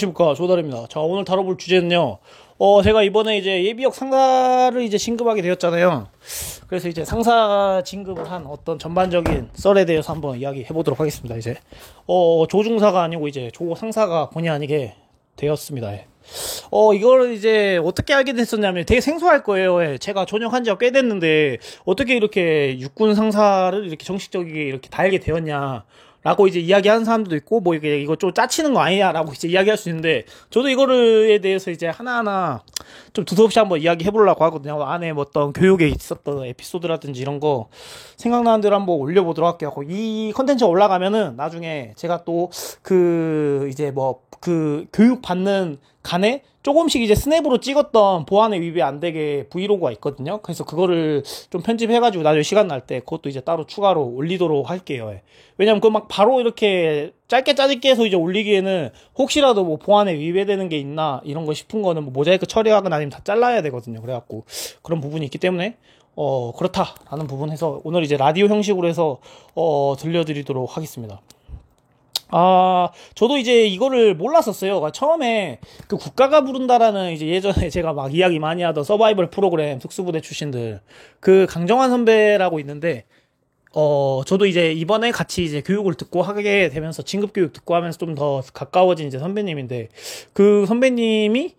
안녕하십니까, 조달입니다. 자, 오늘 다뤄볼 주제는요. 제가 이번에 이제 예비역 상사를 이제 진급하게 되었잖아요. 그래서 이제 상사 진급을 한 어떤 전반적인 썰에 대해서 한번 이야기해 보도록 하겠습니다. 이제 조중사가 아니고 이제 조상사가 본의 아니게 되었습니다. 예. 이걸 이제 어떻게 알게 됐었냐면 되게 생소할 거예요. 예. 제가 전역한 지가 꽤 됐는데 어떻게 이렇게 육군 상사를 이렇게 정식적이게 이렇게 달게 되었냐. 라고 이제 이야기하는 사람들도 있고, 뭐, 이거 좀 짜치는 거 아니냐, 라고 이제 이야기할 수 있는데, 저도 이거에 대해서 이제 하나하나 좀 두서없이 한번 이야기해보려고 하거든요. 안에 뭐 어떤 교육에 있었던 에피소드라든지 이런 거 생각나는 대로 한번 올려보도록 할게요. 이 컨텐츠가 올라가면은 나중에 제가 또 이제 교육 받는 간에 조금씩 이제 스냅으로 찍었던 보안에 위배 안 되게 브이로그가 있거든요. 그래서 그거를 좀 편집해가지고 나중에 시간 날 때 그것도 이제 따로 추가로 올리도록 할게요. 예. 왜냐면 그거 막 바로 이렇게 짧게 해서 이제 올리기에는 혹시라도 뭐 보안에 위배되는 게 있나 이런 거 싶은 거는 뭐 모자이크 처리하거나 아니면 다 잘라야 되거든요. 그래갖고 그런 부분이 있기 때문에 그렇다라는 부분에서 오늘 이제 라디오 형식으로 해서 들려드리도록 하겠습니다. 저도 이제 이거를 몰랐었어요. 그러니까 처음에 그 국가가 부른다라는 이제 예전에 제가 막 이야기 많이 하던 서바이벌 프로그램 특수부대 출신들 그 강정환 선배라고 있는데 저도 이제 이번에 같이 이제 교육을 듣고 하게 되면서 진급교육 듣고 하면서 좀 더 가까워진 이제 선배님인데 그 선배님이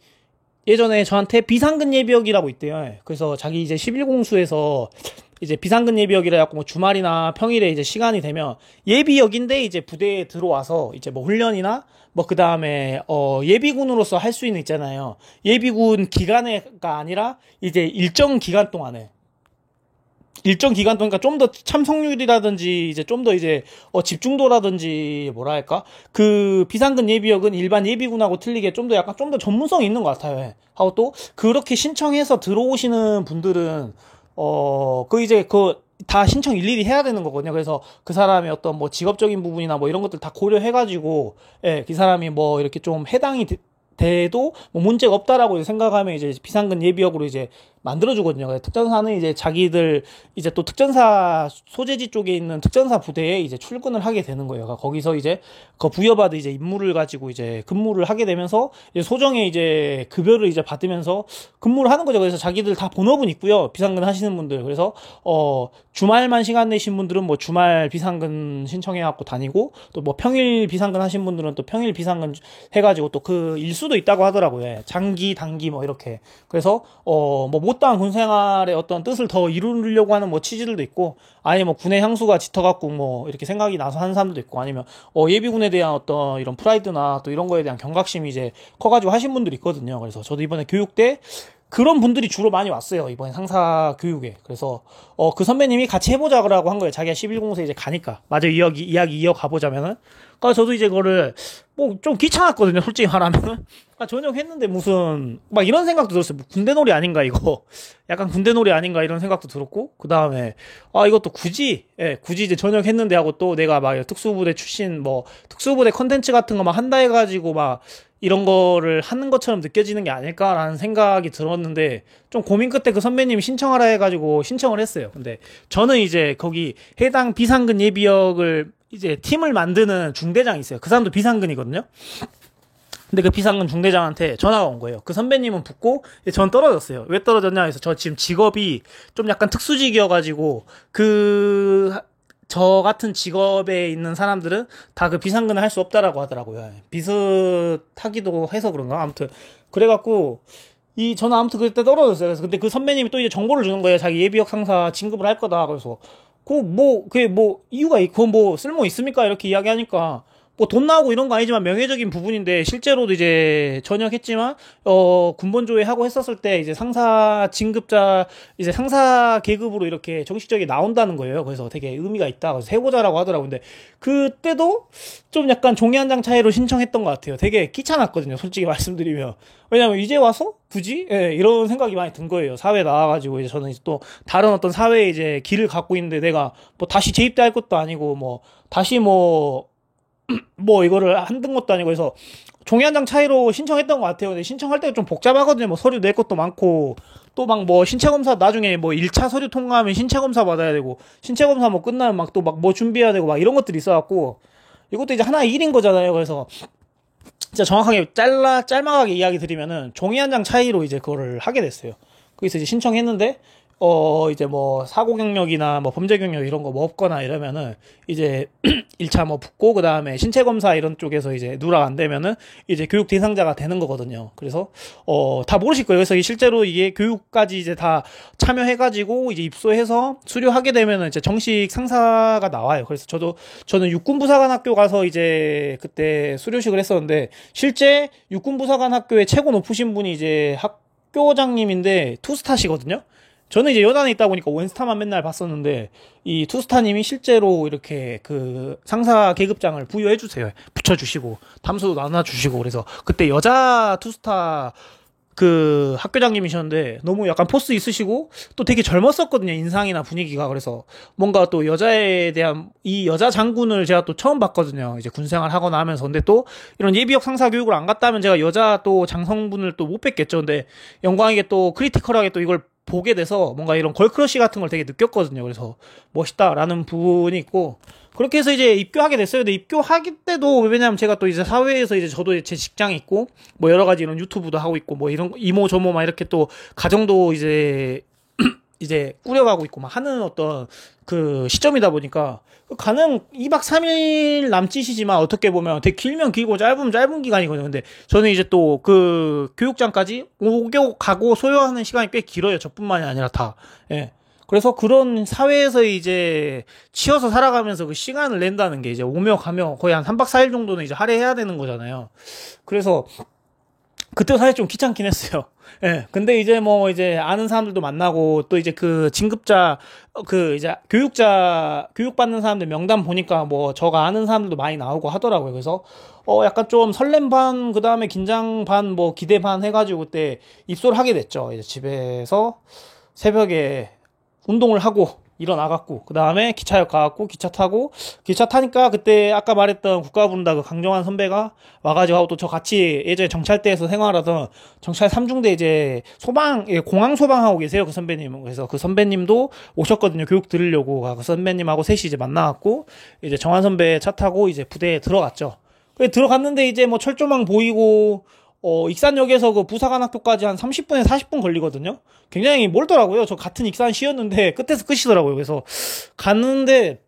예전에 저한테 비상근 예비역이라고 있대요. 그래서 자기 이제 11공수에서 이제 비상근 예비역이라 해갖고 뭐 주말이나 평일에 이제 시간이 되면 예비역인데 이제 부대에 들어와서 이제 뭐 훈련이나 뭐 그 다음에 예비군으로서 할 수 있는 있잖아요. 예비군 기간에가 아니라 이제 일정 기간 동안, 그러니까 좀 더 참석률이라든지 이제 좀 더 이제 집중도라든지 뭐랄까 그 비상근 예비역은 일반 예비군하고 틀리게 좀 더 약간 좀 더 전문성이 있는 것 같아요. 하고 또 그렇게 신청해서 들어오시는 분들은 다 신청 일일이 해야 되는 거거든요. 그래서 그 사람의 어떤 뭐 직업적인 부분이나 뭐 이런 것들 다 고려해가지고, 예, 그 사람이 뭐 이렇게 좀 해당이 돼도 뭐 문제가 없다라고 생각하면 이제 비상근 예비역으로 이제 만들어주거든요. 특전사는 이제 자기들 이제 또 특전사 소재지 쪽에 있는 특전사 부대에 이제 출근을 하게 되는 거예요. 그러니까 거기서 이제 그 부여받은 이제 임무를 가지고 이제 근무를 하게 되면서 이제 소정의 이제 급여를 이제 받으면서 근무를 하는 거죠. 그래서 자기들 다 본업은 있고요. 비상근 하시는 분들. 그래서 주말만 시간 내신 분들은 뭐 주말 비상근 신청해갖고 다니고 또 뭐 평일 비상근 하신 분들은 또 평일 비상근 해가지고 또 그 일수도 있다고 하더라고요. 예. 장기, 단기 뭐 이렇게. 그래서 뭐 못다한 군 생활의 어떤 뜻을 더 이루려고 하는 뭐 취지들도 있고, 아니면 뭐 군의 향수가 짙어갖고 뭐 이렇게 생각이 나서 하는 사람들도 있고, 아니면 예비군에 대한 어떤 이런 프라이드나 또 이런 거에 대한 경각심이 이제 커가지고 하신 분들이 있거든요. 그래서 저도 이번에 교육 때 그런 분들이 주로 많이 왔어요. 이번에 상사 교육에. 그래서 그 선배님이 같이 해보자고 한 거예요. 자기가 11공세 이제 가니까. 맞아, 이야기 이어가보자면은. 그러니까 저도 이제 그거를 뭐 좀 귀찮았거든요. 솔직히 말하면은. 전역했는데 무슨 막 이런 생각도 들었어요. 뭐 군대놀이 아닌가 이거. 약간 군대놀이 아닌가 이런 생각도 들었고, 그 다음에 이것도 굳이 이제 전역했는데 하고 또 내가 막 특수부대 출신 뭐 특수부대 컨텐츠 같은 거 막 한다 해가지고 막 이런 거를 하는 것처럼 느껴지는 게 아닐까라는 생각이 들었는데, 좀 고민 끝에 그 선배님이 신청하라 해가지고 신청을 했어요. 근데 저는 이제 거기 해당 비상근 예비역을 이제 팀을 만드는 중대장이 있어요. 그 사람도 비상근이거든요. 근데 그 비상근 중대장한테 전화가 온 거예요. 그 선배님은 붙고 전 떨어졌어요. 왜 떨어졌냐 해서 저 지금 직업이 좀 약간 특수직이어가지고 저 같은 직업에 있는 사람들은 다 그 비상근을 할 수 없다라고 하더라고요. 비슷하기도 해서 그런가? 아무튼. 그래갖고, 저는 아무튼 그때 떨어졌어요. 그래서 근데 그 선배님이 또 이제 정보를 주는 거예요. 자기 예비역 상사 진급을 할 거다. 그래서, 그게 뭐, 이유가 그건 뭐, 쓸모 있습니까? 이렇게 이야기하니까, 뭐 돈 나오고 이런 거 아니지만 명예적인 부분인데, 실제로도 이제 전역했지만 군번조회 하고 했었을 때 이제 상사 진급자 이제 상사 계급으로 이렇게 정식적이 나온다는 거예요. 그래서 되게 의미가 있다. 그래서 해보자라고 하더라고요. 근데 그때도 좀 약간 종이 한 장 차이로 신청했던 것 같아요. 되게 귀찮았거든요. 솔직히 말씀드리면. 왜냐면 이제 와서 굳이 이런 생각이 많이 든 거예요. 사회 나와가지고 이제 저는 이제 또 다른 어떤 사회의 이제 길을 갖고 있는데 내가 뭐 다시 재입대할 것도 아니고 뭐 다시 이거를 한든 것도 아니고 해서 종이 한 장 차이로 신청했던 것 같아요. 근데 신청할 때 좀 복잡하거든요. 뭐 서류 낼 것도 많고, 또 막 뭐 신체검사 나중에 뭐 1차 서류 통과하면 신체검사 받아야 되고, 신체검사 뭐 끝나면 뭐 준비해야 되고 막 이런 것들이 있어갖고, 이것도 이제 하나의 일인 거잖아요. 그래서 진짜 정확하게 짤막하게 이야기 드리면은 종이 한 장 차이로 이제 그거를 하게 됐어요. 거기서 이제 신청했는데 이제 뭐 사고 경력이나 뭐 범죄 경력 이런 거 뭐 없거나 이러면은 이제 1차 뭐 붙고 그다음에 신체 검사 이런 쪽에서 이제 누락 안 되면은 이제 교육 대상자가 되는 거거든요. 그래서 다 모르실 거예요. 그래서 실제로 이게 교육까지 이제 다 참여해 가지고 이제 입소해서 수료하게 되면은 이제 정식 상사가 나와요. 그래서 저는 육군부사관학교 가서 이제 그때 수료식을 했었는데 실제 육군부사관학교의 최고 높으신 분이 이제 학교장님인데 투스타시거든요. 저는 이제 여단에 있다 보니까 원스타만 맨날 봤었는데 이 투스타님이 실제로 이렇게 그 상사 계급장을 부여해 주세요. 붙여주시고 담수도 나눠주시고 그래서 그때 여자 투스타 그 학교장님이셨는데 너무 약간 포스 있으시고 또 되게 젊었었거든요. 인상이나 분위기가. 그래서 뭔가 또 여자에 대한 이 여자 장군을 제가 또 처음 봤거든요. 이제 군생활 하거나 하면서. 근데 또 이런 예비역 상사 교육을 안 갔다 하면 제가 여자 또 장성분을 또 못 뵙겠죠. 근데 영광이게 또 크리티컬하게 또 이걸 보게 돼서 뭔가 이런 걸크러쉬 같은 걸 되게 느꼈거든요. 그래서 멋있다라는 부분이 있고 그렇게 해서 이제 입교하게 됐어요. 근데 입교하기 때도 왜냐면 제가 또 이제 사회에서 이제 저도 제 직장이 있고 뭐 여러 가지 이런 유튜브도 하고 있고 뭐 이런 이모 저모 막 이렇게 또 가정도 이제 이제 꾸려가고 있고 막 하는 어떤 그 시점이다 보니까 가능 2박 3일 남짓이지만 어떻게 보면 되게 길면 길고 짧으면 짧은 기간이거든요. 근데 저는 이제 또 그 교육장까지 오고 가고 소요하는 시간이 꽤 길어요. 저뿐만이 아니라 다. 예. 그래서 그런 사회에서 이제 치여서 살아가면서 그 시간을 낸다는 게 이제 오며 가며 거의 한 3박 4일 정도는 이제 할애해야 되는 거잖아요. 그래서 그때 사실 좀 귀찮긴 했어요. 예. 근데 이제 뭐 이제 아는 사람들도 만나고 또 이제 그 진급자 그 이제 교육받는 사람들 명단 보니까 뭐 저가 아는 사람들도 많이 나오고 하더라고요. 그래서 약간 좀 설렘 반 그다음에 긴장 반 뭐 기대 반 해가지고 그때 입소를 하게 됐죠. 이제 집에서 새벽에 운동을 하고 일어나갖고 그 다음에 기차역 가갖고 기차 타니까 그때 아까 말했던 국가부른다 그 강정환 선배가 와가지고 하고 또 저 같이 예전에 정찰대에서 생활하던 정찰 3중대 이제 공항 소방하고 계세요. 그 선배님. 그래서 그 선배님도 오셨거든요. 교육 들으려고. 그 선배님하고 셋이 이제 만나갖고 이제 정환 선배 차 타고 이제 부대에 들어갔죠. 그래 들어갔는데 이제 뭐 철조망 보이고 익산역에서 그 부사관학교까지 한 30분에서 40분 걸리거든요. 굉장히 멀더라고요. 저 같은 익산시였는데 끝에서 끝이더라고요. 그래서 갔는데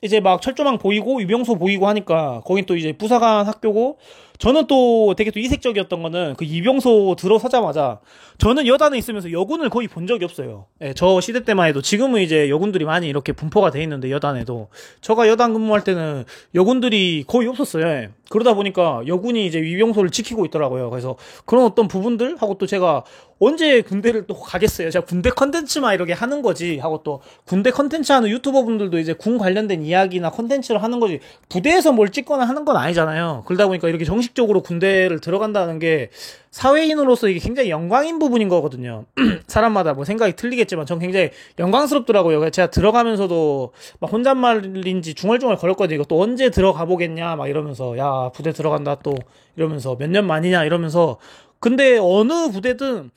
이제 막 철조망 보이고 유병소 보이고 하니까 거긴 또 이제 부사관 학교고 저는 또 되게 또 이색적이었던 거는 그 이병소 들어서자마자 저는 여단에 있으면서 여군을 거의 본 적이 없어요. 예, 저 시대 때만 해도 지금은 이제 여군들이 많이 이렇게 분포가 돼 있는데 여단에도 저가 여단 근무할 때는 여군들이 거의 없었어요. 예. 그러다 보니까 여군이 이제 이병소를 지키고 있더라고요. 그래서 그런 어떤 부분들 하고 또 제가 언제 군대를 또 가겠어요. 제가 군대 컨텐츠만 이렇게 하는 거지 하고 또 군대 컨텐츠 하는 유튜버 분들도 이제 군 관련된 이야기나 컨텐츠를 하는 거지 부대에서 뭘 찍거나 하는 건 아니잖아요. 그러다 보니까 이렇게 정식적으로 군대를 들어간다는 게 사회인으로서 이게 굉장히 영광인 부분인 거거든요. 사람마다 뭐 생각이 틀리겠지만 전 굉장히 영광스럽더라고요. 제가 들어가면서도 막 혼잣말인지 중얼중얼 걸었거든요. 이거 또 언제 들어가 보겠냐 막 이러면서 야 부대 들어간다 또 이러면서 몇 년 만이냐 이러면서 근데 어느 부대든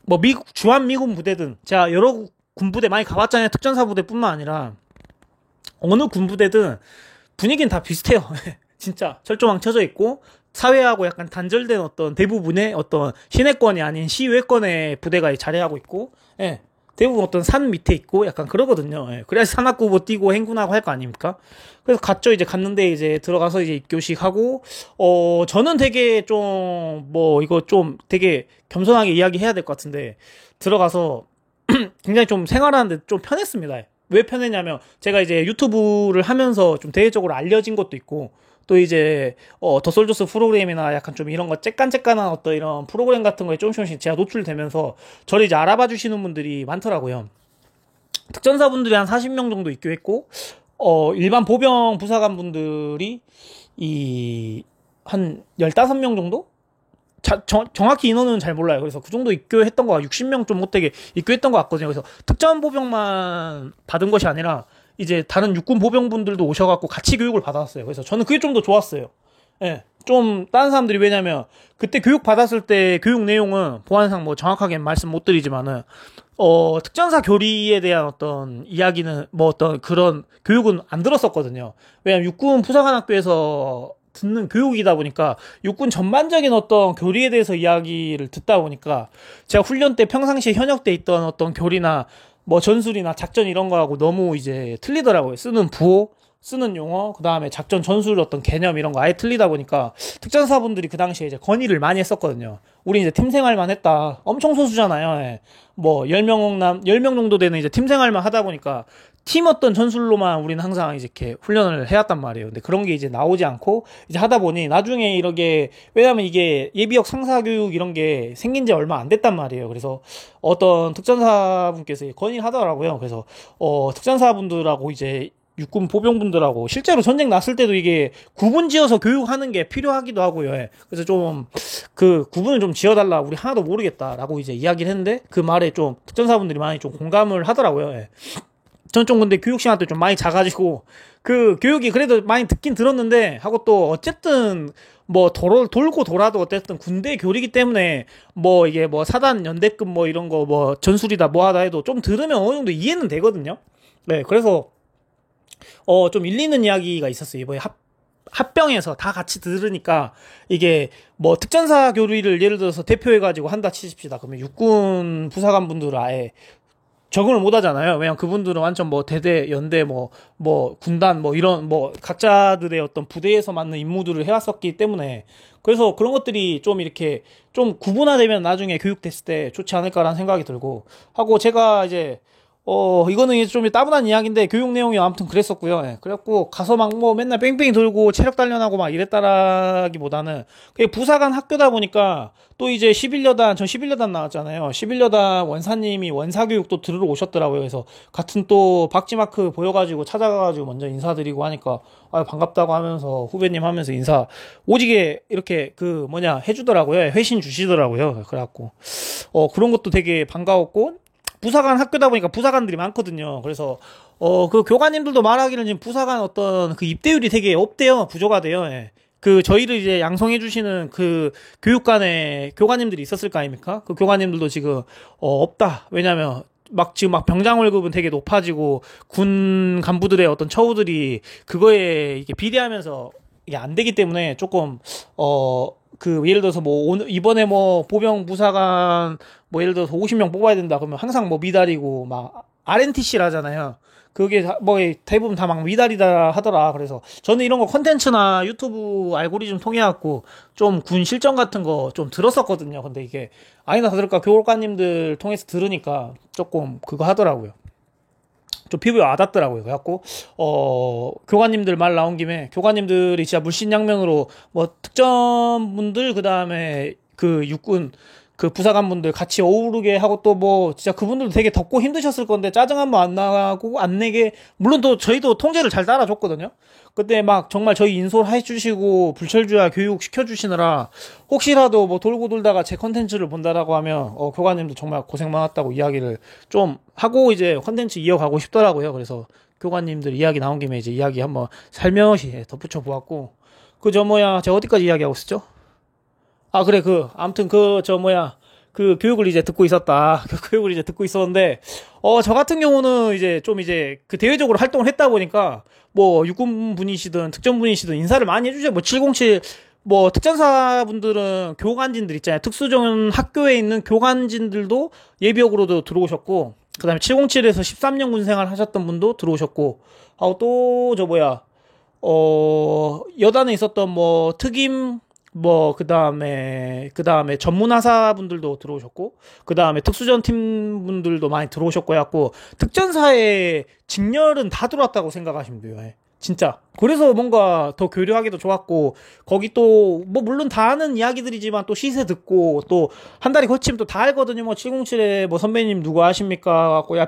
뭐 주한미군 부대든 제가 여러 군부대 많이 가봤잖아요. 특전사 부대뿐만 아니라 어느 군부대든 분위기는 다 비슷해요. 진짜 철조망 쳐져 있고 사회하고 약간 단절된 어떤 대부분의 어떤 시내권이 아닌 시외권의 부대가 자리하고 있고 예. 대부분 어떤 산 밑에 있고 약간 그러거든요. 예. 그래야지 산악구보 뛰고 행군하고 할 거 아닙니까? 그래서 갔죠. 이제 갔는데 이제 들어가서 이제 입교식 하고 저는 되게 좀 뭐 이거 좀 되게 겸손하게 이야기해야 될 것 같은데 들어가서 굉장히 좀 생활하는데 좀 편했습니다. 왜 편했냐면 제가 이제 유튜브를 하면서 좀 대외적으로 알려진 것도 있고 또 이제 더 솔저스 프로그램이나 약간 좀 이런 거 쬐깐쬐깐한 어떤 이런 프로그램 같은 거에 조금씩 제가 노출되면서 저를 이제 알아봐 주시는 분들이 많더라고요. 특전사 분들이 한 40명 정도 입교했고 일반 보병 부사관 분들이 한 15명 정도? 정확히 인원은 잘 몰라요. 그래서 그 정도 입교했던 거가 60명 좀 못되게 입교했던 것 같거든요. 그래서 특전 보병만 받은 것이 아니라 이제 다른 육군 보병분들도 오셔갖고 같이 교육을 받았어요. 그래서 저는 그게 좀 더 좋았어요. 예. 좀 다른 사람들이 왜냐면 그때 교육 받았을 때 교육 내용은 보안상 뭐 정확하게 말씀 못 드리지만은 특전사 교리에 대한 어떤 이야기는 뭐 어떤 그런 교육은 안 들었었거든요. 왜냐면 육군 부사관학교에서 듣는 교육이다 보니까 육군 전반적인 어떤 교리에 대해서 이야기를 듣다 보니까 제가 훈련 때 평상시에 현역 때 있던 어떤 교리나 뭐 전술이나 작전 이런 거하고 너무 이제 틀리더라고요. 쓰는 부호, 쓰는 용어, 그 다음에 작전 전술 어떤 개념 이런 거 아예 틀리다 보니까 특전사분들이 그 당시에 이제 건의를 많이 했었거든요. 우리 이제 팀 생활만 했다. 엄청 소수잖아요. 예. 뭐 10명 정도 되는 이제 팀 생활만 하다 보니까 팀 어떤 전술로만 우리는 항상 이제 이렇게 훈련을 해왔단 말이에요. 근데 그런 게 이제 나오지 않고 이제 하다 보니 나중에 이렇게 왜냐면 이게 예비역 상사 교육 이런 게 생긴 지 얼마 안 됐단 말이에요. 그래서 어떤 특전사분께서 건의를 하더라고요. 그래서 특전사분들하고 이제 육군 보병분들하고 실제로 전쟁 났을 때도 이게 구분 지어서 교육하는 게 필요하기도 하고요. 예. 그래서 좀 그 구분을 좀 지어달라. 우리 하나도 모르겠다라고 이제 이야기를 했는데 그 말에 좀 특전사분들이 많이 좀 공감을 하더라고요. 예. 전 좀 근데 교육 시간 때 좀 많이 자가지고 그 교육이 그래도 많이 듣긴 들었는데 하고 또 어쨌든 뭐 돌고 돌아도 어쨌든 군대 교리기 때문에 뭐 이게 뭐 사단 연대급 뭐 이런 거 뭐 전술이다 뭐 하다 해도 좀 들으면 어느 정도 이해는 되거든요. 네, 그래서 좀 일리는 이야기가 있었어요. 이번에 합병해서 다 같이 들으니까 이게 뭐 특전사 교리를 예를 들어서 대표해가지고 한다 치십시다. 그러면 육군 부사관 분들은 아예 적응을 못 하잖아요. 왜냐면 그분들은 완전 뭐 대대, 연대, 뭐 군단, 뭐 이런 뭐 각자들의 어떤 부대에서 맞는 임무들을 해왔었기 때문에 그래서 그런 것들이 좀 이렇게 좀 구분화되면 나중에 교육됐을 때 좋지 않을까라는 생각이 들고 하고 제가 이제 이거는 좀 따분한 이야기인데, 교육 내용이 아무튼 그랬었고요. 예. 그래갖고, 가서 막 뭐 맨날 뺑뺑이 돌고 체력 단련하고 막 이랬다라기보다는, 그게 부사관 학교다 보니까, 또 이제 11여단, 전 11여단 나왔잖아요. 11여단 원사님이 원사교육 또 들으러 오셨더라고요. 그래서, 같은 또 박지마크 보여가지고 찾아가가지고 먼저 인사드리고 하니까, 반갑다고 하면서, 후배님 하면서 인사, 오지게 이렇게 해주더라고요. 회신 주시더라고요. 그래갖고, 그런 것도 되게 반가웠고, 부사관 학교다 보니까 부사관들이 많거든요. 그래서 그 교관님들도 말하기는 지금 부사관 어떤 그 입대율이 되게 없대요. 부족하 돼요. 예. 그 저희를 이제 양성해 주시는 그 교육관에 교관님들이 있었을 거 아닙니까? 그 교관님들도 지금 없다. 왜냐면 지금 병장 월급은 되게 높아지고 군 간부들의 어떤 처우들이 그거에 이게 비례하면서 이게 안 되기 때문에 조금 예를 들어서 이번에 보병 부사관 예를 들어서 50명 뽑아야 된다 그러면 항상 미달이고 RNTC라잖아요. 그게 대부분 다 미달이다 하더라. 그래서 저는 이런 거 컨텐츠나 유튜브 알고리즘 통해 갖고 좀 군 실전 같은 거 좀 들었었거든요. 근데 이게 아니나 다를까 교관님들 통해서 들으니까 조금 그거 하더라고요. 좀 피부에 와닿더라고요. 그래갖고, 교관님들 말 나온 김에, 교관님들이 진짜 물신양면으로, 특전분들, 그 다음에, 육군, 부사관분들 같이 어우르게 하고 또 진짜 그분들도 되게 덥고 힘드셨을 건데, 짜증 한 번 안 나고, 안 내게, 물론 또 저희도 통제를 잘 따라줬거든요? 그때 정말 저희 인솔 해주시고, 불철주야 교육 시켜주시느라, 혹시라도 돌고 돌다가 제 컨텐츠를 본다라고 하면, 교관님도 정말 고생 많았다고 이야기를 좀 하고 이제 컨텐츠 이어가고 싶더라고요. 그래서 교관님들 이야기 나온 김에 이제 이야기 한번 살며시 덧붙여 보았고, 제가 어디까지 이야기하고 있었죠? 그래, 아무튼 교육을 이제 듣고 있었다. 교육을 이제 듣고 있었는데, 저 같은 경우는 이제 대외적으로 활동을 했다 보니까, 육군 분이시든 특전 분이시든 인사를 많이 해주세요. 707, 특전사분들은 교관진들 있잖아요. 특수전 학교에 있는 교관진들도 예비역으로도 들어오셨고, 그 다음에 707에서 13년 군 생활 하셨던 분도 들어오셨고, 여단에 있었던 특임, 그 다음에 전문하사분들도 들어오셨고, 그 다음에 특수전 팀 분들도 많이 들어오셨고 해갖고, 특전사의 직렬은 다 들어왔다고 생각하시면 돼요. 예. 진짜. 그래서 뭔가 더 교류하기도 좋았고, 거기 또, 물론 다 아는 이야기들이지만 또 시세 듣고, 또, 한 달이 거치면 또 다 알거든요. 707에 선배님 누구 아십니까? 갖고, 야,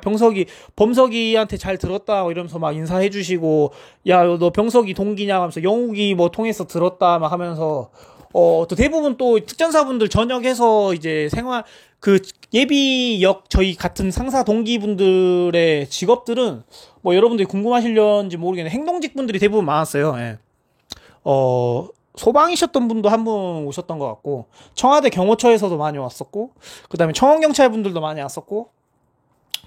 범석이한테 잘 들었다. 이러면서 인사해주시고, 야, 너 병석이 동기냐? 하면서 영욱이 통해서 들었다. 하면서, 또 대부분 또 특전사분들 전역해서 이제 예비역 저희 같은 상사 동기분들의 직업들은 여러분들이 궁금하시려는지 모르겠는데 행동직 분들이 대부분 많았어요. 예. 소방이셨던 분도 한 분 오셨던 것 같고, 청와대 경호처에서도 많이 왔었고, 그 다음에 청원경찰 분들도 많이 왔었고,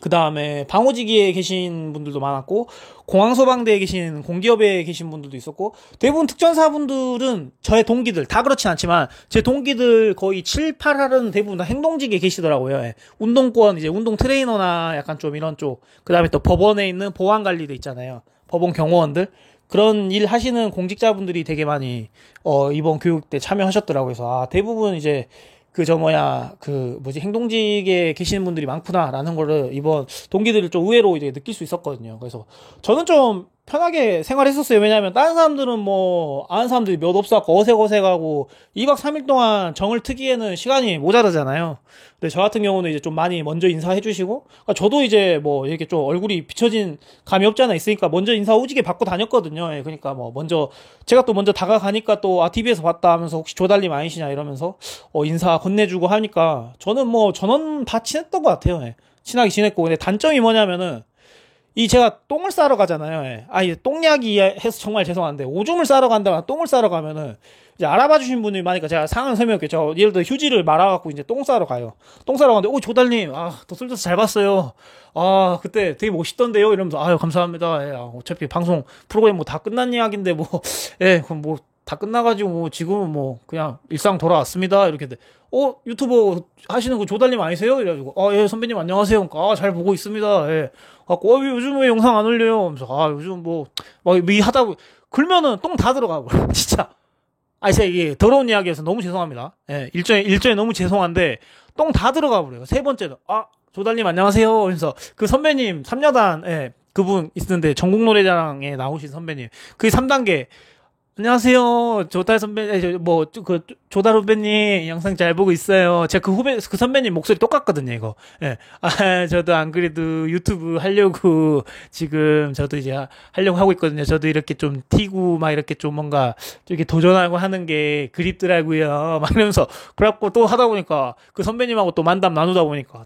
그 다음에 방호지기에 계신 분들도 많았고, 공항소방대에 계신 공기업에 계신 분들도 있었고, 대부분 특전사분들은 저의 동기들, 다 그렇진 않지만, 제 동기들 거의 7, 8할은 대부분 다 행동직에 계시더라고요. 예. 운동권, 이제 운동 트레이너나 약간 좀 이런 쪽, 그 다음에 또 법원에 있는 보안관리대 있잖아요. 법원 경호원들. 그런 일 하시는 공직자분들이 되게 많이, 이번 교육 때 참여하셨더라고요. 그래서, 대부분 이제, 행동직에 계시는 분들이 많구나라는 거를 이번 동기들을 좀 의외로 이제 느낄 수 있었거든요. 그래서 저는 좀 편하게 생활했었어요. 왜냐하면 다른 사람들은 뭐 아는 사람들이 몇 없어갖고 어색어색하고 2박 3일 동안 정을 트기에는 시간이 모자라잖아요. 근데 저 같은 경우는 이제 좀 많이 먼저 인사해주시고, 그러니까 저도 이제 뭐 이렇게 좀 얼굴이 비춰진 감이 없지 않아 있으니까 먼저 인사 오지게 받고 다녔거든요. 예, 그러니까 뭐 먼저 제가 또 먼저 다가가니까 또 TV에서 봤다 하면서 혹시 조달님 아니시냐 이러면서 인사 건네주고 하니까 저는 뭐 전원 다 친했던 것 같아요. 예. 친하게 지냈고, 근데 단점이 뭐냐면은 제가 똥을 싸러 가잖아요. 예. 이제 똥 이야기 해서 정말 죄송한데, 오줌을 싸러 간다거나 똥을 싸러 가면은, 이제 알아봐 주신 분들이 많으니까 제가 상황 설명할게요. 예를 들어 휴지를 말아갖고 이제 똥 싸러 가요. 똥 싸러 가는데, 조달님, 더 쓸데서 잘 봤어요. 그때 되게 멋있던데요? 이러면서, 감사합니다. 예, 어차피 방송 프로그램 뭐 다 끝난 이야기인데, 뭐, 예, 그럼 뭐, 다 끝나가지고, 뭐, 지금은 뭐, 그냥 일상 돌아왔습니다. 이렇게 돼. 유튜버 하시는 거 조달님 아니세요? 이래가지고, 예, 선배님 안녕하세요. 잘 보고 있습니다. 예. 요즘 왜 영상 안 올려요? 하면서, 요즘 하다, 그러면은 똥 다 들어가고, 진짜. 제가 이게 더러운 이야기해서 너무 죄송합니다. 예, 일전에 너무 죄송한데, 똥 다 들어가 버려요. 세 번째는, 조달님 안녕하세요. 그래서 그 선배님, 3여단, 예, 그분 있는데, 전국노래자랑에 나오신 선배님. 그게 3단계. 안녕하세요. 조달 선배, 조달 후배님, 영상 잘 보고 있어요. 제가 그 선배님 목소리 똑같거든요, 이거. 예. 저도 안 그래도 유튜브 하려고, 지금 저도 이제 하려고 하고 있거든요. 저도 이렇게 좀 튀고, 막 이렇게 좀 뭔가, 이렇게 도전하고 하는 게 그립더라고요. 막 이러면서, 그래갖고 또 하다 보니까, 그 선배님하고 또 만담 나누다 보니까,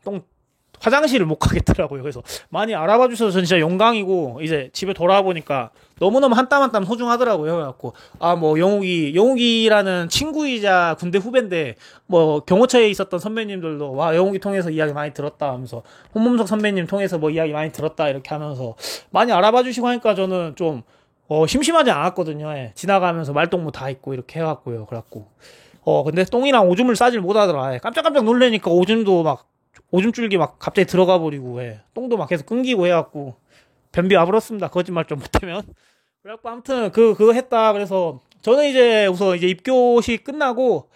화장실을 못 가겠더라고요. 그래서 많이 알아봐 주셔서 전 진짜 영광이고, 이제 집에 돌아와 보니까 너무너무 한 땀 한 땀 소중하더라고요. 그래갖고, 영욱이라는 친구이자 군대 후배인데, 경호처에 있었던 선배님들도, 영욱이 통해서 이야기 많이 들었다 하면서, 홍범석 선배님 통해서 이야기 많이 들었다 이렇게 하면서, 많이 알아봐 주시고 하니까 저는 좀, 심심하지 않았거든요. 예. 지나가면서 말동무 다 있고 이렇게 해갖고요. 그래갖고. 근데 똥이랑 오줌을 싸질 못하더라. 예. 깜짝깜짝 놀래니까 오줌줄기 막 갑자기 들어가 버리고, 예. 똥도 막 계속 끊기고 해갖고, 변비 와버렸습니다. 거짓말 좀 못하면. 그래갖고, 아무튼, 그거 했다. 그래서, 저는 이제 우선 이제 입교식 끝나고,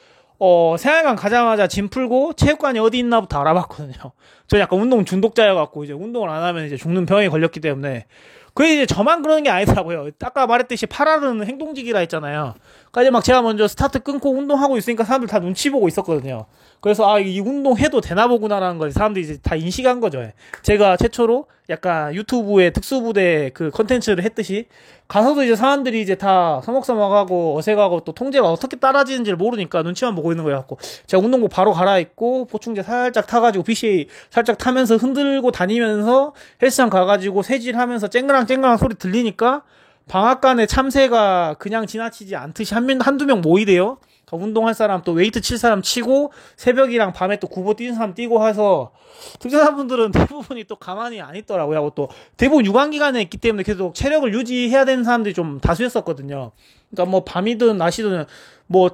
생활관 가자마자 짐 풀고, 체육관이 어디 있나부터 알아봤거든요. 저 약간 운동 중독자여갖고, 이제 운동을 안 하면 이제 죽는 병에 걸렸기 때문에, 그게 이제 저만 그러는 게 아니더라고요. 아까 말했듯이 8할은 행동직이라 했잖아요. 그러니까 이제 막 제가 먼저 스타트 끊고 운동하고 있으니까 사람들 다 눈치 보고 있었거든요. 그래서 이 운동 해도 되나 보구나라는 걸 사람들이 이제 다 인식한 거죠. 제가 최초로 약간 유튜브에 특수부대 그 컨텐츠를 했듯이 가서도 이제 사람들이 이제 다 서먹서먹하고 어색하고 또 통제가 어떻게 따라지는지를 모르니까 눈치만 보고 있는 거여갖고, 제가 운동복 바로 갈아입고 보충제 살짝 타가지고 PC 살짝 타면서 흔들고 다니면서 헬스장 가가지고 새질하면서 쨍그랑쨍그랑 소리 들리니까 방앗간에 참새가 그냥 지나치지 않듯이 한두 명 모이대요. 운동할 사람, 또 웨이트 칠 사람 치고, 새벽이랑 밤에 또 구보 뛰는 사람 뛰고 해서, 특전사분들은 대부분이 또 가만히 안 있더라고요. 하고 또, 대부분 유관기간에 있기 때문에 계속 체력을 유지해야 되는 사람들이 좀 다수였었거든요. 그러니까 밤이든 낮이든,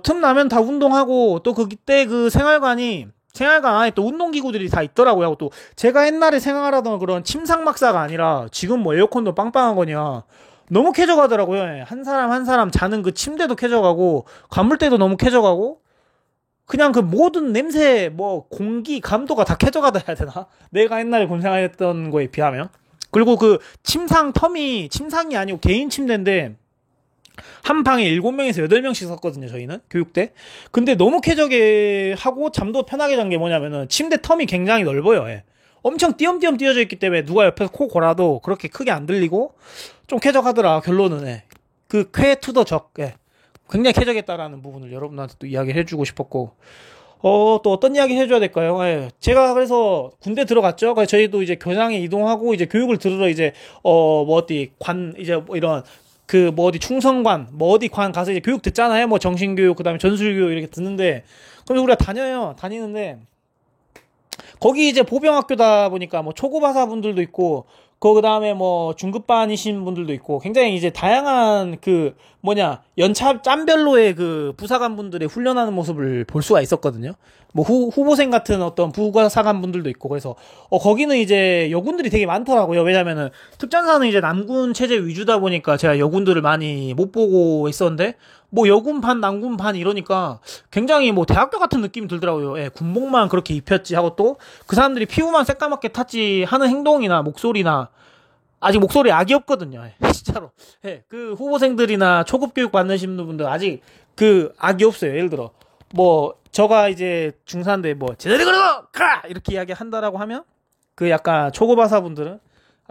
틈 나면 다 운동하고, 또 그때 생활관 안에 또 운동기구들이 다 있더라고요. 하고 또, 제가 옛날에 생활하던 그런 침상막사가 아니라, 지금 에어컨도 빵빵한 거냐. 너무 쾌적하더라고요. 한 사람 한 사람 자는 그 침대도 쾌적하고, 간물대도 너무 쾌적하고, 그냥 그 모든 냄새, 공기, 감도가 다 쾌적하다 해야 되나? 내가 옛날에 군생활했던 거에 비하면. 그리고 그 침상이 아니고 개인 침대인데, 한 방에 7명에서 8명씩 썼거든요, 저희는. 교육 때. 근데 너무 쾌적해 하고, 잠도 편하게 잔 게 뭐냐면은, 침대 텀이 굉장히 넓어요. 엄청 띄엄띄엄 띄어져 있기 때문에 누가 옆에서 코 골아도 그렇게 크게 안 들리고, 좀 쾌적하더라. 결론은 그 쾌 투 더 적, 굉장히 쾌적했다라는 부분을 여러분한테 또 이야기를 해주고 싶었고, 또 어떤 이야기 해줘야 될까요? 제가 그래서 군대 들어갔죠. 그래서 저희도 이제 교장에 이동하고 이제 교육을 들으러 이제 이런 어디 충성관 어디 관 가서 이제 교육 듣잖아요. 정신교육 그다음에 전술교육 이렇게 듣는데, 그럼 우리가 다니는데 거기 이제 보병학교다 보니까 뭐 초급하사분들도 있고, 그 다음에 뭐 중급반이신 분들도 있고, 굉장히 이제 다양한 그 뭐냐, 연차 짬별로의 그 부사관 분들의 훈련하는 모습을 볼 수가 있었거든요. 뭐 후보생 같은 어떤 부사관 분들도 있고, 그래서 거기는 이제 여군들이 되게 많더라고요. 왜냐면은 특전사는 이제 남군 체제 위주다 보니까 제가 여군들을 많이 못 보고 있었는데, 뭐 여군 반 남군 반 이러니까 굉장히 뭐 대학교 같은 느낌이 들더라고요. 예, 군복만 그렇게 입혔지 하고, 또 그 사람들이 피부만 새까맣게 탔지 하는 행동이나 목소리나, 아직 목소리 악이 없거든요. 예, 진짜로. 예, 그 후보생들이나 초급 교육 받으신 분들 아직 그 악이 없어요. 예를 들어 뭐 저가 이제 중사인데 뭐 제자리 걸어 가 이렇게 이야기 한다라고 하면, 그 약간 초급하사분들은,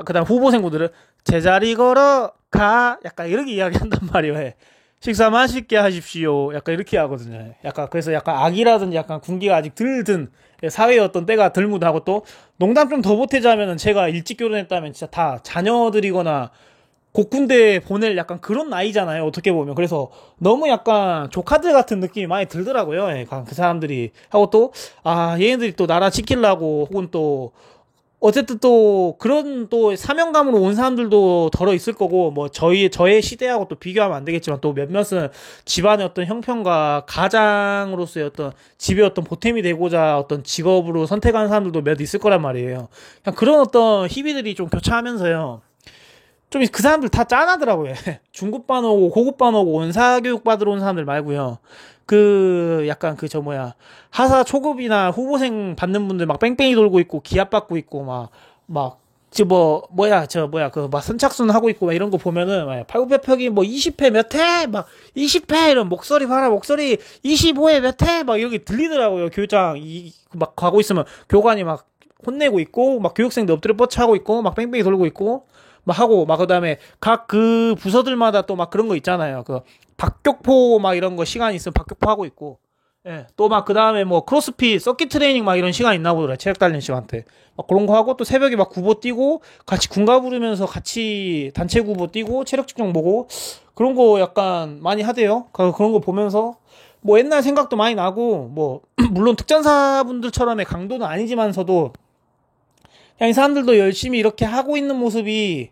그다음 후보생분들은 제자리 걸어 가 약간 이렇게 이야기한단 말이에요. 예. 식사 맛있게 하십시오. 약간 이렇게 하거든요. 약간 그래서 약간 악이라든지 약간 군기가 아직 덜 든 사회의 어떤 때가 덜 묻하고, 또 농담 좀 더 보태자면은 제가 일찍 결혼했다면 진짜 다 자녀들이거나 곡군대 보낼 약간 그런 나이잖아요. 어떻게 보면. 그래서 너무 약간 조카들 같은 느낌이 많이 들더라고요. 예, 그 사람들이. 하고 또, 얘네들이 또 나라 지키려고, 혹은 또 어쨌든 또 그런 또 사명감으로 온 사람들도 덜어 있을 거고, 뭐 저의 시대하고 또 비교하면 안 되겠지만, 또 몇몇은 집안의 어떤 형편과 가장으로서의 어떤 집의 어떤 보탬이 되고자 어떤 직업으로 선택하는 사람들도 몇 있을 거란 말이에요. 그냥 그런 어떤 희비들이 좀 교차하면서요, 좀 그 사람들 다 짠하더라고요. 중급반 오고 고급반 오고 원사교육 받으러 온 사람들 말고요. 그 약간 그 저 뭐야, 하사 초급이나 후보생 받는 분들 막 뺑뺑이 돌고 있고 기합 받고 있고 그 막 선착순 하고 있고 막 이런 거 보면은, 팔굽혀펴기 뭐 20회 몇 회 막 20회 이런 목소리 봐라, 목소리 25회 몇 회 막 이렇게 들리더라고요. 교장 막 가고 있으면 교관이 막 혼내고 있고, 막 교육생들 엎드려 뻗쳐하고 있고, 막 뺑뺑이 돌고 있고 막 하고, 막 그다음에 각 그 부서들마다 또 막 그런 거 있잖아요. 그 박격포 막 이런 거 시간이 있으면 박격포 하고 있고, 예, 또 막 그다음에 뭐 크로스핏 서킷 트레이닝 막 이런 시간 있나 보더라. 체력 단련 시간대 막 그런 거 하고, 또 새벽에 막 구보 뛰고 같이 군가 부르면서 같이 단체 구보 뛰고 체력 측정 보고, 그런 거 약간 많이 하대요. 그런 거 보면서 뭐 옛날 생각도 많이 나고, 뭐 물론 특전사분들처럼의 강도는 아니지만서도 그냥 이 사람들도 열심히 이렇게 하고 있는 모습이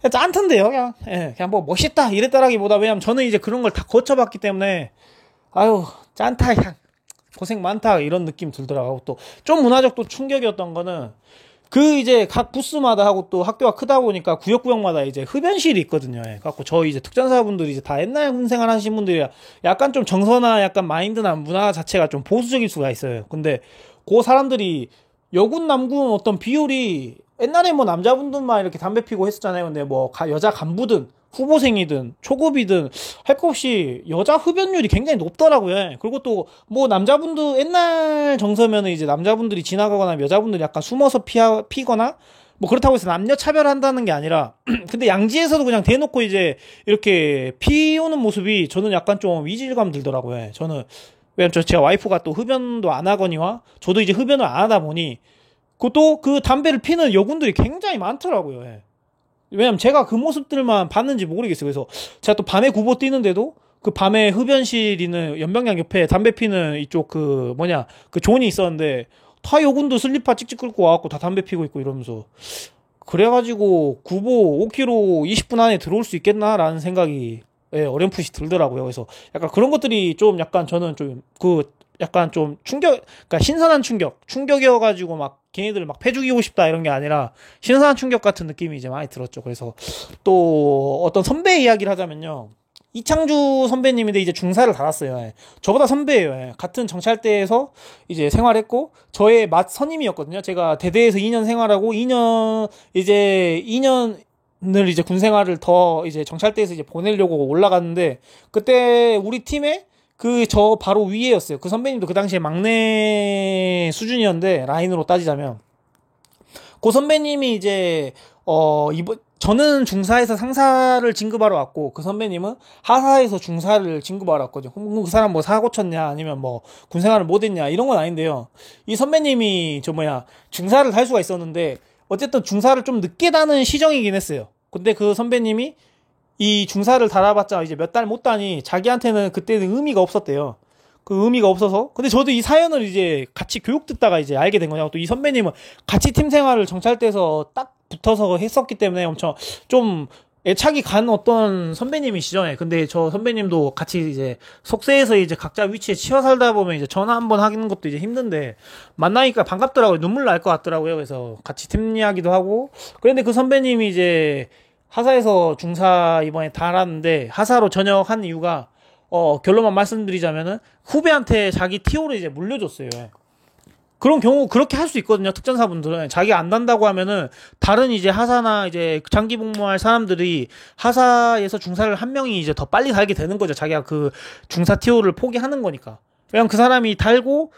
그냥 짠텐데요. 그냥, 예, 그냥 뭐 멋있다 이랬다라기보다, 왜냐면 저는 이제 그런 걸 다 거쳐봤기 때문에, 아유 짠타, 그냥 고생 많다 이런 느낌 들더라고요. 또 좀 문화적 또 충격이었던 거는, 그 이제 각 부스마다 하고 또 학교가 크다 보니까 구역구역마다 이제 흡연실이 있거든요. 예. 갖고 저희 이제 특전사분들이 이제 다 옛날 군생활 하신 분들이 약간 좀 정서나 약간 마인드나 문화 자체가 좀 보수적일 수가 있어요. 근데 그 사람들이 여군 남군 어떤 비율이, 옛날에 뭐 남자분들만 이렇게 담배 피고 했었잖아요. 근데 뭐 여자 간부든 후보생이든 초급이든 할 것 없이 여자 흡연율이 굉장히 높더라고요. 그리고 또 뭐 남자분들 옛날 정서면은 이제 남자분들이 지나가거나 여자분들이 약간 숨어서 피거나 뭐 그렇다고 해서 남녀 차별한다는 게 아니라 근데 양지에서도 그냥 대놓고 이제 이렇게 피우는 모습이 저는 약간 좀 이질감 들더라고요. 저는, 왜냐면 제가 와이프가 또 흡연도 안 하거니와 저도 이제 흡연을 안 하다 보니, 그것도 그 담배를 피는 여군들이 굉장히 많더라고요. 예. 왜냐면 제가 그 모습들만 봤는지 모르겠어요. 그래서 제가 또 밤에 구보 뛰는데도 그 밤에 흡연실 있는 연병장 옆에 담배 피는 이쪽 그 뭐냐, 그 존이 있었는데, 다 여군도 슬리퍼 찍찍 끌고 와갖고 다 담배 피고 있고 이러면서, 그래가지고 구보 5km 20분 안에 들어올 수 있겠나라는 생각이, 예, 어렴풋이 들더라고요. 그래서 약간 그런 것들이 좀 약간 저는 좀 약간 좀 그러니까 신선한 충격이어가지고 막 걔네들 막 패 죽이고 싶다 이런 게 아니라 신선한 충격 같은 느낌이 이제 많이 들었죠. 그래서 또 어떤 선배 이야기를 하자면요. 이창주 선배님인데 이제 중사를 달았어요. 예. 저보다 선배예요. 예. 같은 정찰대에서 이제 생활했고, 저의 맞 선임이었거든요. 제가 대대에서 2년 생활하고 2년을 이제 군 생활을 더 이제 정찰대에서 이제 보내려고 올라갔는데, 그때 우리 팀에 저 바로 위에였어요. 그 선배님도 그 당시에 막내 수준이었는데, 라인으로 따지자면. 그 선배님이 이제, 저는 중사에서 상사를 진급하러 왔고, 그 선배님은 하사에서 중사를 진급하러 왔거든요. 그 사람 뭐 사고 쳤냐, 아니면 뭐 군생활을 못했냐, 이런 건 아닌데요. 이 선배님이 중사를 달 수가 있었는데, 어쨌든 중사를 좀 늦게 다는 시정이긴 했어요. 근데 그 선배님이 이 중사를 달아봤자 이제 몇 달 못 다니 자기한테는 그때는 의미가 없었대요. 그 의미가 없어서. 근데 저도 이 사연을 이제 같이 교육 듣다가 이제 알게 된 거냐고. 또 이 선배님은 같이 팀 생활을 정찰대에서 딱 붙어서 했었기 때문에 엄청 좀 애착이 간 어떤 선배님이시죠. 예. 근데 저 선배님도 같이 이제 속세에서 이제 각자 위치에 치여 살다 보면 이제 전화 한번 하는 것도 이제 힘든데 만나니까 반갑더라고요. 눈물 날 것 같더라고요. 그래서 같이 팀 이야기도 하고. 그런데 그 선배님이 이제 하사에서 중사 이번에 달았는데 하사로 전역한 이유가 결론만 말씀드리자면은 후배한테 자기 티오를 이제 물려줬어요. 예. 그런 경우 그렇게 할 수 있거든요. 특전사분들은 자기 안 단다고 하면은 다른 이제 하사나 이제 장기 복무할 사람들이 하사에서 중사를 한 명이 이제 더 빨리 달게 되는 거죠. 자기가 그 중사 티오를 포기하는 거니까. 왜냐면 그 사람이 달고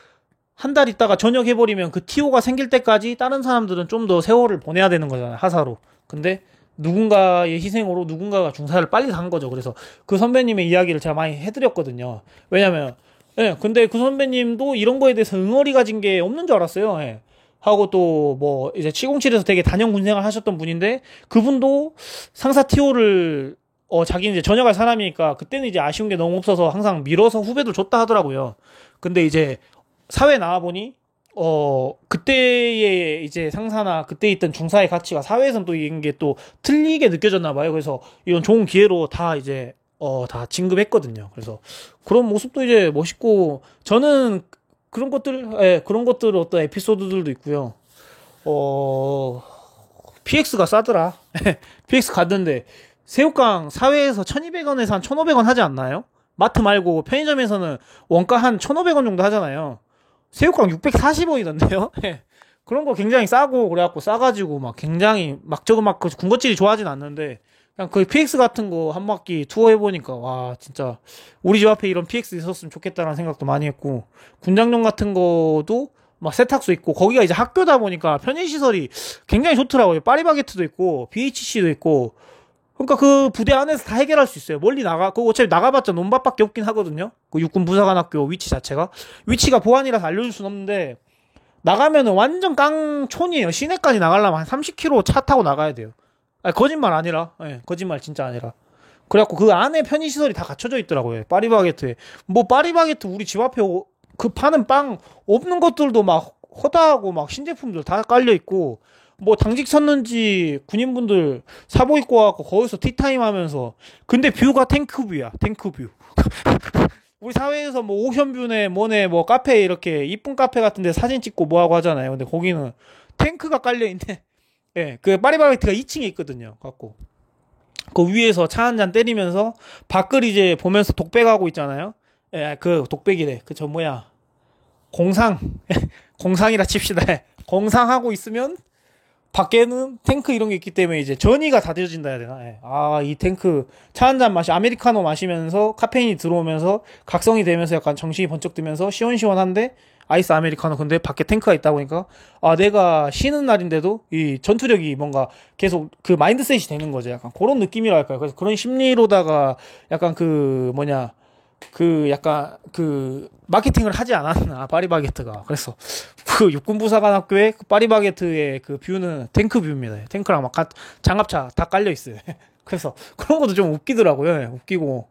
한 달 있다가 전역해버리면 그 티오가 생길 때까지 다른 사람들은 좀 더 세월을 보내야 되는 거잖아요. 하사로. 근데 누군가의 희생으로 누군가가 중사를 빨리 간 거죠. 그래서 그 선배님의 이야기를 제가 많이 해드렸거든요. 왜냐면 예, 근데 그 선배님도 이런 거에 대해서 응어리 가진 게 없는 줄 알았어요. 예. 하고 또 뭐 이제 707에서 되게 단연 군생활 하셨던 분인데 그분도 상사 티오를 자기는 이제 전역할 사람이니까 그때는 이제 아쉬운 게 너무 없어서 항상 밀어서 후배들 줬다 하더라고요. 근데 이제 사회 나와 보니 그때의 이제 상사나 그때 있던 중사의 가치가 사회에서는 또 이런 게 또 틀리게 느껴졌나 봐요. 그래서 이런 좋은 기회로 다 이제 다 진급했거든요. 그래서 그런 모습도 이제 멋있고, 저는 그런 것들, 예, 그런 것들 어떤 에피소드들도 있고요. PX가 싸더라. PX 갔는데, 새우깡 사회에서 1200원에서 한 1500원 하지 않나요? 마트 말고 편의점에서는 원가 한 1500원 정도 하잖아요. 새우깡 640원이던데요? 그런 거 굉장히 싸고, 그래갖고 싸가지고 막 굉장히 막 저거 막 군것질이 좋아하진 않는데, 그냥 그 PX 같은 거 한 바퀴 투어 해보니까 와 진짜 우리 집 앞에 이런 PX 있었으면 좋겠다라는 생각도 많이 했고, 군장용 같은 거도 막 세탁소 있고, 거기가 이제 학교다 보니까 편의시설이 굉장히 좋더라고요. 파리바게트도 있고 BHC도 있고. 그러니까 그 부대 안에서 다 해결할 수 있어요. 멀리 그 어차피 나가봤자 논밭밖에 없긴 하거든요. 그 육군부사관학교 위치 자체가 위치가 보안이라서 알려줄 순 없는데, 나가면은 완전 깡촌이에요. 시내까지 나가려면 한 30km 차 타고 나가야 돼요. 아니, 거짓말 아니라, 예, 거짓말 진짜 아니라. 그래갖고 그 안에 편의시설이 다 갖춰져 있더라고요. 파리바게트에. 뭐 파리바게트 우리 집 앞에 그 파는 빵 없는 것들도 막 허다하고 막 신제품들 다 깔려있고, 뭐 당직 섰는지 군인분들 사복 입고 와갖고 거기서 티타임 하면서. 근데 뷰가 탱크뷰야, 탱크뷰. 우리 사회에서 뭐 오션뷰네 뭐네 뭐 카페 이렇게 이쁜 카페 같은데 사진 찍고 뭐하고 하잖아요. 근데 거기는 탱크가 깔려있네. 예, 그 파리바게트가 2층에 있거든요. 갖고 그 위에서 차 한 잔 때리면서 밖을 이제 보면서 독백하고 있잖아요. 예, 그 독백이래. 그 저 뭐야, 공상. 공상이라 칩시다. 공상하고 있으면 밖에는 탱크 이런 게 있기 때문에 이제 전이가 다 되어진다 해야 되나? 예. 이 탱크 차 한 잔 아메리카노 마시면서 카페인이 들어오면서 각성이 되면서 약간 정신이 번쩍 들면서 시원시원한데 아이스 아메리카노. 근데 밖에 탱크가 있다 보니까 내가 쉬는 날인데도 이 전투력이 뭔가 계속 그 마인드셋이 되는 거죠. 약간 그런 느낌이랄까요. 그래서 그런 심리로다가 약간 약간 마케팅을 하지 않았나, 파리바게트가. 그래서 그 육군부사관학교에 그 파리바게트의 그 뷰는 탱크 뷰입니다. 탱크랑 막 장갑차 다 깔려 있어요. 그래서 그런 것도 좀 웃기더라고요. 웃기고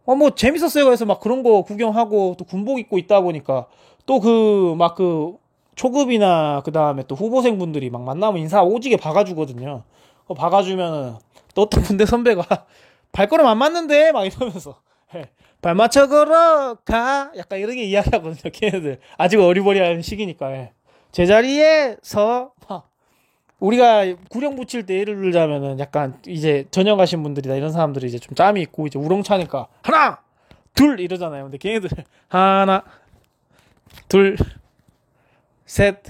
뭐 재밌었어요. 그래서 막 그런 거 구경하고 또 군복 입고 있다 보니까 또 초급이나 그 다음에 또 후보생분들이 막 만나면 인사 오지게 박아주거든요. 박아주면은 또 어떤 군대 선배가 발걸음 안 맞는데 막 이러면서 발 맞춰 걸어가 약간 이렇게 이야기하거든요. 걔네들 아직 어리버리한 시기니까. 제자리에 서 우리가 구령 붙일 때 예를 들자면은 약간 이제 전역하신 분들이나 이런 사람들이 이제 좀 짬이 있고 이제 우렁차니까 하나 둘 이러잖아요. 근데 걔네들 하나 둘 셋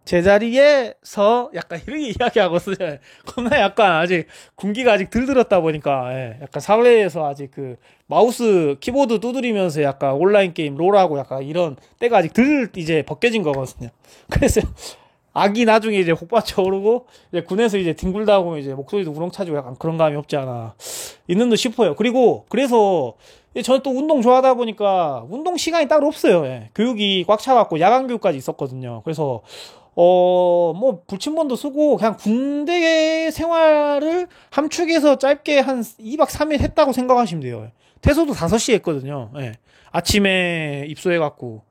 제자리에 서 약간 이렇게 이야기하거든요. 겁나 약간 아직 군기가 아직 덜 들었다 보니까 약간 사회에서 아직 그 마우스 키보드 두드리면서 약간 온라인 게임 롤하고 약간 이런 때가 아직 덜 이제 벗겨진 거거든요. 그래서 악이 나중에 이제 혹받쳐 오르고 이제 군에서 이제 뒹굴다 보면 이제 목소리도 우렁차지고 약간 그런 감이 없지 않아 있는 듯 싶어요. 그래서 저는 또 운동 좋아하다 보니까 운동 시간이 따로 없어요. 교육이 꽉 차갖고 야간 교육까지 있었거든요. 그래서 뭐 불침번도 쓰고 그냥 군대 생활을 함축해서 짧게 한 2박 3일 했다고 생각하시면 돼요. 퇴소도 5시에 했거든요. 예. 아침에 입소해갖고.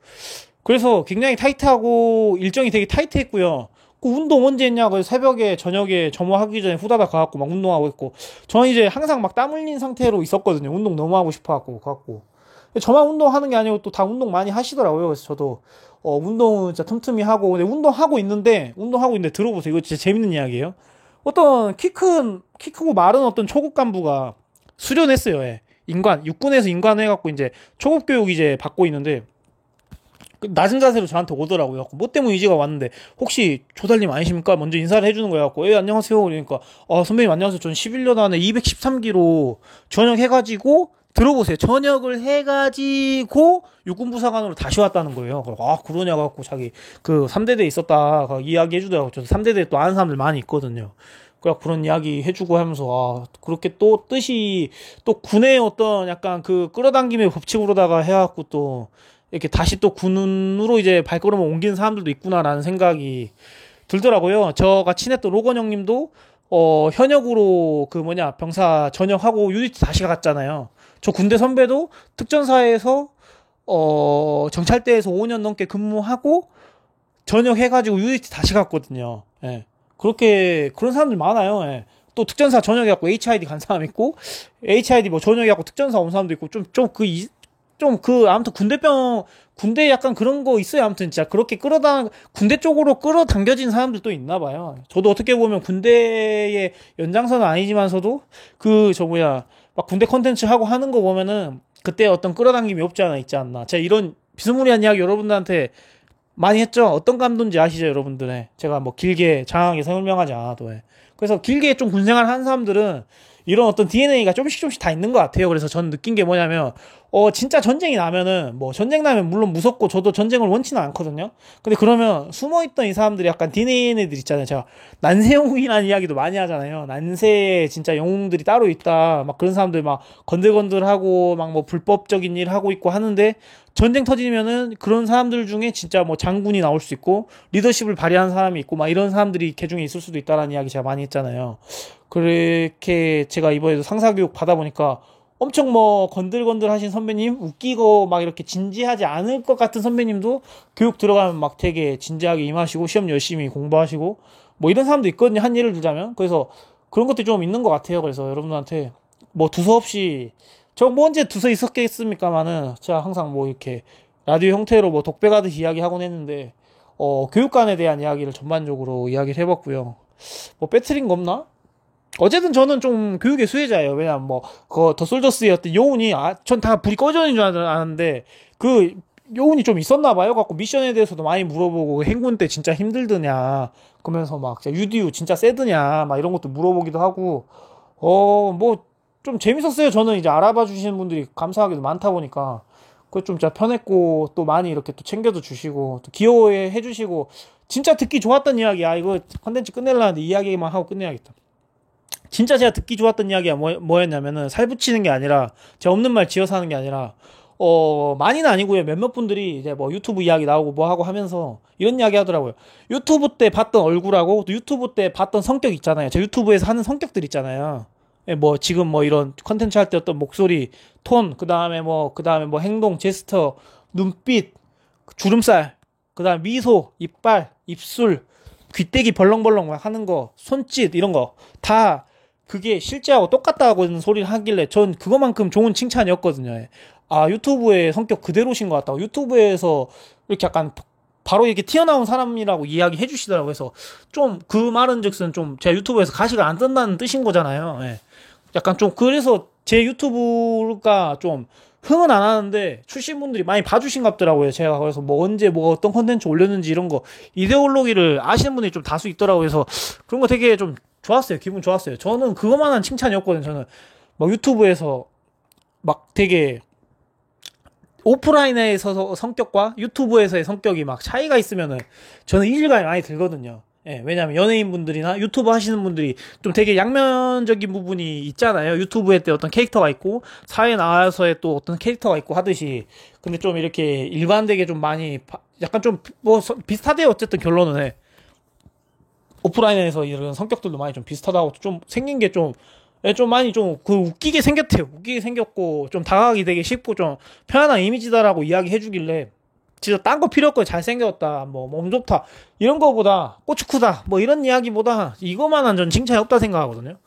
그래서 굉장히 타이트하고 일정이 되게 타이트했고요. 그 운동 언제 했냐? 그 새벽에 저녁에 점호하기 전에 후다닥 가갖고 막 운동하고 있고. 저는 이제 항상 막 땀 흘린 상태로 있었거든요. 운동 너무 하고 싶어갖고 가갖고. 저만 운동하는 게 아니고 또 다 운동 많이 하시더라고요. 그래서 저도 운동은 진짜 틈틈이 하고. 근데 운동하고 있는데 들어보세요. 이거 진짜 재밌는 이야기예요. 어떤 키 크고 마른 어떤 초급 간부가 수련했어요. 예. 육군에서 인관 해갖고 이제 초급 교육 이제 받고 있는데 낮은 자세로 저한테 오더라고요. 뭐 때문에 이지가 왔는데 혹시 조달님 아니십니까? 먼저 인사를 해주는 거예요. 예, 안녕하세요. 그러니까 선배님 안녕하세요. 전 11년 안에 213기로 전역해가지고 들어보세요. 전역을 해가지고 육군부사관으로 다시 왔다는 거예요. 그러냐고 갖고 자기 그 3대대에 있었다 이야기 해주더라고요. 저 3대대에 또 아는 사람들 많이 있거든요. 그런 이야기 해주고 하면서 그렇게 또 뜻이 또 군의 어떤 약간 그 끌어당김의 법칙으로다가 해갖고 또 이렇게 다시 또 군으로 이제 발걸음을 옮긴 사람들도 있구나라는 생각이 들더라고요. 저가 친했던 로건 형님도 현역으로 병사 전역하고 유니트 다시 갔잖아요. 저 군대 선배도 특전사에서 정찰대에서 5년 넘게 근무하고 전역해가지고 유니트 다시 갔거든요. 예. 그런 사람들 많아요. 예. 또 특전사 전역해갖고 HID 간 사람 있고, HID 뭐 전역해갖고 특전사 온 사람도 있고, 아무튼 군대 약간 그런 거 있어요. 아무튼 진짜 그렇게 군대 쪽으로 끌어당겨진 사람들도 있나 봐요. 저도 어떻게 보면 군대의 연장선은 아니지만서도 막 군대 컨텐츠 하고 하는 거 보면은 그때 어떤 끌어당김이 없지 않아 있지 않나. 제가 이런 비스무리한 이야기 여러분들한테 많이 했죠. 어떤 감도인지 아시죠, 여러분들? 제가 뭐 길게 장황하게 설명하지 않아도. 그래서 길게 좀 군생활 한 사람들은 이런 어떤 DNA가 조금씩 다 있는 것 같아요. 그래서 저는 느낀 게 뭐냐면, 진짜 전쟁이 나면은, 전쟁 나면 물론 무섭고 저도 전쟁을 원치는 않거든요. 근데 그러면 숨어있던 이 사람들이 약간 DNA들 있잖아요. 제가 난세영웅이라는 이야기도 많이 하잖아요. 난세에 진짜 영웅들이 따로 있다. 막 그런 사람들 막 건들건들하고 막 뭐 불법적인 일 하고 있고 하는데 전쟁 터지면은 그런 사람들 중에 진짜 뭐 장군이 나올 수 있고 리더십을 발휘한 사람이 있고 막 이런 사람들이 개중에 있을 수도 있다라는 이야기 제가 많이 했잖아요. 그렇게 제가 이번에도 상사교육 받아보니까 엄청 건들건들 하신 선배님, 웃기고 막 이렇게 진지하지 않을 것 같은 선배님도 교육 들어가면 막 되게 진지하게 임하시고 시험 열심히 공부하시고 뭐 이런 사람도 있거든요. 한 예를 들자면. 그래서 그런 것들이 좀 있는 것 같아요. 그래서 여러분들한테 두서없이 언제 두서 있었겠습니까만은 제가 항상 이렇게 라디오 형태로 독백하듯이 이야기하곤 했는데 교육관에 대한 이야기를 전반적으로 이야기를 해봤고요. 빼트린 거 없나? 어쨌든 저는 좀 교육의 수혜자예요. 왜냐면 더 솔저스의 어떤 요운이, 전 다 불이 꺼져 있는 줄 알았는데, 그 요운이 좀 있었나 봐요. 갖고 미션에 대해서도 많이 물어보고, 행군 때 진짜 힘들드냐, 그러면서 유디유 진짜 세드냐, 이런 것도 물어보기도 하고, 좀 재밌었어요. 저는 이제 알아봐 주시는 분들이 감사하게도 많다 보니까, 그거 좀 진짜 편했고, 또 많이 이렇게 또 챙겨도 주시고, 또 귀여워해 해주시고, 진짜 듣기 좋았던 이야기야. 이거 컨텐츠 끝내려는데 이야기만 하고 끝내야겠다. 진짜 제가 듣기 좋았던 이야기가 뭐였냐면은 살 붙이는 게 아니라 제가 없는 말 지어서 하는 게 아니라 많이는 아니고요. 몇몇 분들이 이제 유튜브 이야기 나오고 하고 하면서 이런 이야기 하더라고요. 유튜브 때 봤던 얼굴하고 또 유튜브 때 봤던 성격 있잖아요. 제 유튜브에서 하는 성격들 있잖아요. 지금 이런 컨텐츠 할 때 어떤 목소리, 톤, 그 다음에 행동, 제스처, 눈빛, 주름살, 그 다음에 미소, 이빨, 입술, 귀때기 벌렁벌렁 하는 거, 손짓 이런 거 다 그게 실제하고 똑같다고 소리를 하길래 전 그거만큼 좋은 칭찬이었거든요. 유튜브의 성격 그대로신 것 같다고. 유튜브에서 이렇게 약간 바로 이렇게 튀어나온 사람이라고 이야기 해주시더라고요. 그래서 좀 그 말은 즉슨 좀 제가 유튜브에서 가시가 안 뜬다는 뜻인 거잖아요. 약간 좀 그래서 제 유튜브가 좀 흥은 안 하는데 출신분들이 많이 봐주신 것 같더라고요. 제가 그래서 언제 어떤 컨텐츠 올렸는지 이런 거 이데올로기를 아시는 분들이 좀 다수 있더라고요. 그래서 그런 거 되게 좀 좋았어요. 기분 좋았어요. 저는 그것만한 칭찬이었거든요. 저는 유튜브에서 되게 오프라인에서 성격과 유튜브에서의 성격이 차이가 있으면은 저는 이질감이 많이 들거든요. 왜냐면 연예인분들이나 유튜브 하시는 분들이 좀 되게 양면적인 부분이 있잖아요. 유튜브에 때 어떤 캐릭터가 있고 사회에 나와서의 또 어떤 캐릭터가 있고 하듯이. 근데 좀 이렇게 일관되게 좀 많이 약간 좀 비슷하대요. 어쨌든 결론은 오프라인에서 이런 성격들도 많이 좀 비슷하다고 좀 생긴 게 좀 예, 좀 많이 좀 그 웃기게 생겼대요. 웃기게 생겼고 좀 다가가기 되게 쉽고 좀 편안한 이미지다라고 이야기해 주길래 진짜 딴 거 필요 없고 잘생겼다 뭐 몸 좋다 이런 거보다 고추 크다 뭐 이런 이야기보다 이거만한 전 칭찬이 없다 생각하거든요.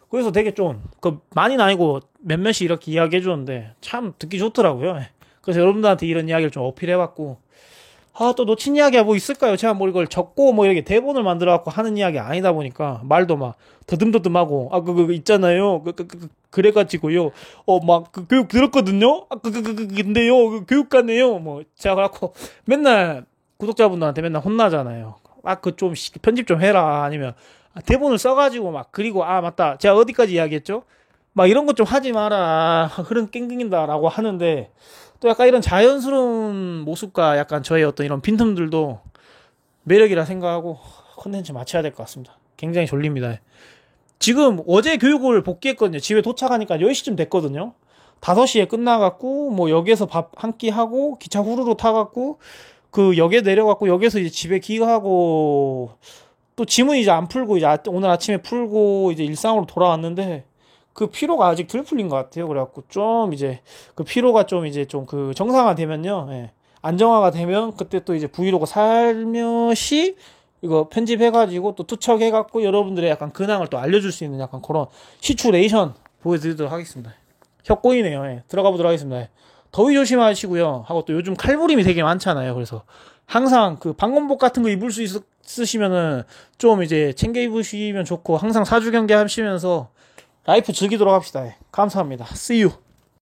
그래서 되게 좀 그 많이는 아니고 몇몇이 이렇게 이야기해 주는데 참 듣기 좋더라고요. 예. 그래서 여러분들한테 이런 이야기를 좀 어필해봤고 아, 또 놓친 이야기가 뭐 있을까요? 제가 뭐 이걸 적고 뭐 이렇게 대본을 만들어갖고 하는 이야기 아니다 보니까 말도 막 더듬더듬하고 있잖아요. 그래가지고요. 막 교육 들었거든요? 근데요. 교육가네요. 뭐 제가 그래갖고 맨날 구독자분들한테 맨날 혼나잖아요. 좀 편집 좀 해라. 아니면 대본을 써가지고 막 그리고 맞다. 제가 어디까지 이야기했죠? 막 이런 것 좀 하지 마라. 그런 깽깽인다라고 하는데 또 약간 이런 자연스러운 모습과 약간 저의 어떤 이런 빈틈들도 매력이라 생각하고 컨텐츠 맞춰야 될 것 같습니다. 굉장히 졸립니다. 지금 어제 교육을 복귀했거든요. 집에 도착하니까 10시쯤 됐거든요. 5시에 끝나갖고 뭐 역에서 밥 한 끼 하고 기차 후루루 타갖고 그 역에 내려갖고 역에서 이제 집에 기가하고 또 짐은 이제 안 풀고 이제 오늘 아침에 풀고 이제 일상으로 돌아왔는데 그 피로가 아직 덜 풀린 것 같아요. 그래갖고 좀 이제 그 피로가 좀 이제 좀 그 정상화 되면요. 예. 안정화가 되면 그때 또 이제 브이로그 살며시 이거 편집해가지고 또 투척해갖고 여러분들의 약간 근황을 또 알려줄 수 있는 약간 그런 시츄레이션 보여드리도록 하겠습니다. 혀 꼬이네요. 예. 들어가 보도록 하겠습니다. 예. 더위 조심하시고요. 하고 또 요즘 칼부림이 되게 많잖아요. 그래서 항상 그 방검복 같은 거 입을 수 있으시면은 좀 이제 챙겨 입으시면 좋고 항상 사주 경계 하시면서 라이프 즐기도록 합시다. 예. 감사합니다. See you.